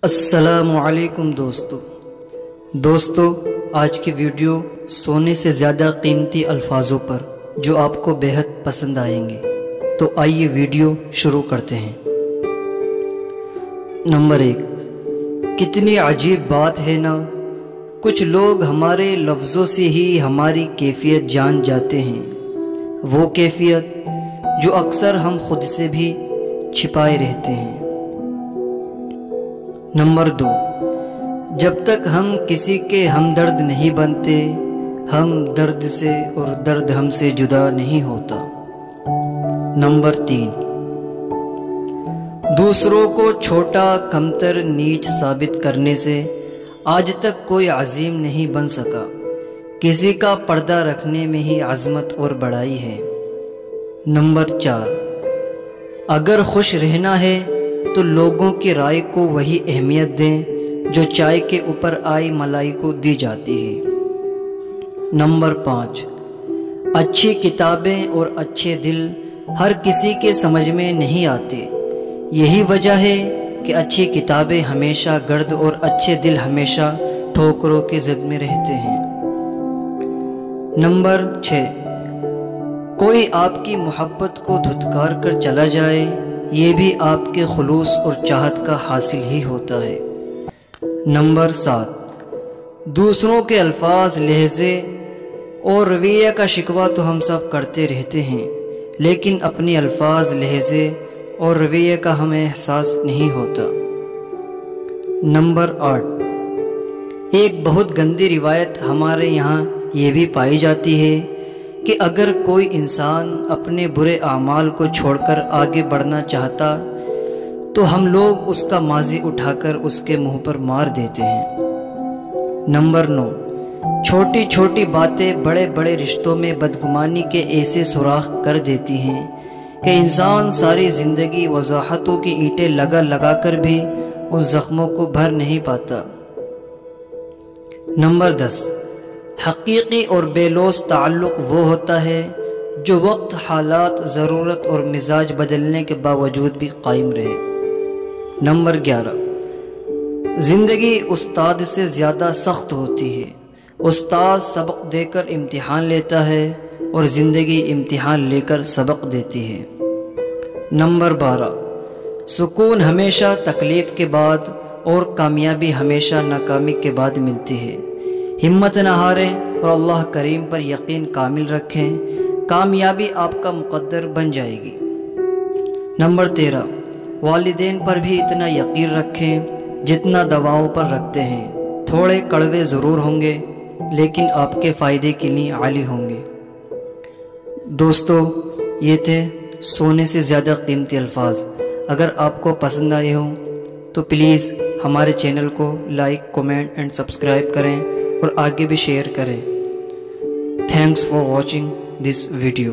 السلام علیکم دوستو آج کی ویڈیو سونے سے زیادہ قیمتی الفاظوں پر جو آپ کو بہت پسند آئیں گے، تو آئیے ویڈیو شروع کرتے ہیں۔ نمبر 1، کتنی عجیب بات ہے نا، کچھ لوگ ہمارے لفظوں سے ہی ہماری کیفیت جان جاتے ہیں، وہ کیفیت جو اکثر ہم خود سے بھی چھپائے رہتے ہیں۔ نمبر 2، جب تک ہم کسی کے ہمدرد نہیں بنتے، ہم درد سے اور درد ہم سے جدا نہیں ہوتا۔ نمبر 3، دوسروں کو چھوٹا، کمتر، نیچ ثابت کرنے سے آج تک کوئی عظیم نہیں بن سکا، کسی کا پردہ رکھنے میں ہی عظمت اور بڑائی ہے۔ نمبر 4، اگر خوش رہنا ہے تو لوگوں کی رائے کو وہی اہمیت دیں جو چائے کے اوپر آئی ملائی کو دی جاتی ہے۔ نمبر 5، اچھی کتابیں اور اچھے دل ہر کسی کے سمجھ میں نہیں آتے، یہی وجہ ہے کہ اچھی کتابیں ہمیشہ گرد اور اچھے دل ہمیشہ ٹھوکروں کے زد میں رہتے ہیں۔ نمبر 6، کوئی آپ کی محبت کو دھتکار کر چلا جائے، یہ بھی آپ کے خلوص اور چاہت کا حاصل ہی ہوتا ہے۔ نمبر 7، دوسروں کے الفاظ، لہجے اور رویہ کا شکوہ تو ہم سب کرتے رہتے ہیں، لیکن اپنی الفاظ، لہجے اور رویہ کا ہمیں احساس نہیں ہوتا۔ نمبر 8، ایک بہت گندی روایت ہمارے یہاں یہ بھی پائی جاتی ہے کہ اگر کوئی انسان اپنے برے اعمال کو چھوڑ کر آگے بڑھنا چاہتا تو ہم لوگ اس کا ماضی اٹھا کر اس کے منہ پر مار دیتے ہیں۔ نمبر 9، چھوٹی چھوٹی باتیں بڑے بڑے رشتوں میں بدگمانی کے ایسے سوراخ کر دیتی ہیں کہ انسان ساری زندگی وضاحتوں کی اینٹیں لگا لگا کر بھی ان زخموں کو بھر نہیں پاتا۔ نمبر 10، حقیقی اور بے لوث تعلق وہ ہوتا ہے جو وقت، حالات، ضرورت اور مزاج بدلنے کے باوجود بھی قائم رہے۔ نمبر 11، زندگی استاد سے زیادہ سخت ہوتی ہے، استاد سبق دے کر امتحان لیتا ہے اور زندگی امتحان لے کر سبق دیتی ہے۔ نمبر 12، سکون ہمیشہ تکلیف کے بعد اور کامیابی ہمیشہ ناکامی کے بعد ملتی ہے، ہمت نہ ہاریں اور اللہ کریم پر یقین کامل رکھیں، کامیابی آپ کا مقدر بن جائے گی۔ نمبر 13، والدین پر بھی اتنا یقین رکھیں جتنا دواؤں پر رکھتے ہیں، تھوڑے کڑوے ضرور ہوں گے لیکن آپ کے فائدے کے لیے عالی ہوں گے۔ دوستو، یہ تھے سونے سے زیادہ قیمتی الفاظ۔ اگر آپ کو پسند آئے ہوں تو پلیز ہمارے چینل کو لائک، کومنٹ اینڈ سبسکرائب کریں اور آگے بھی شیئر کریں۔ Thanks for watching this video.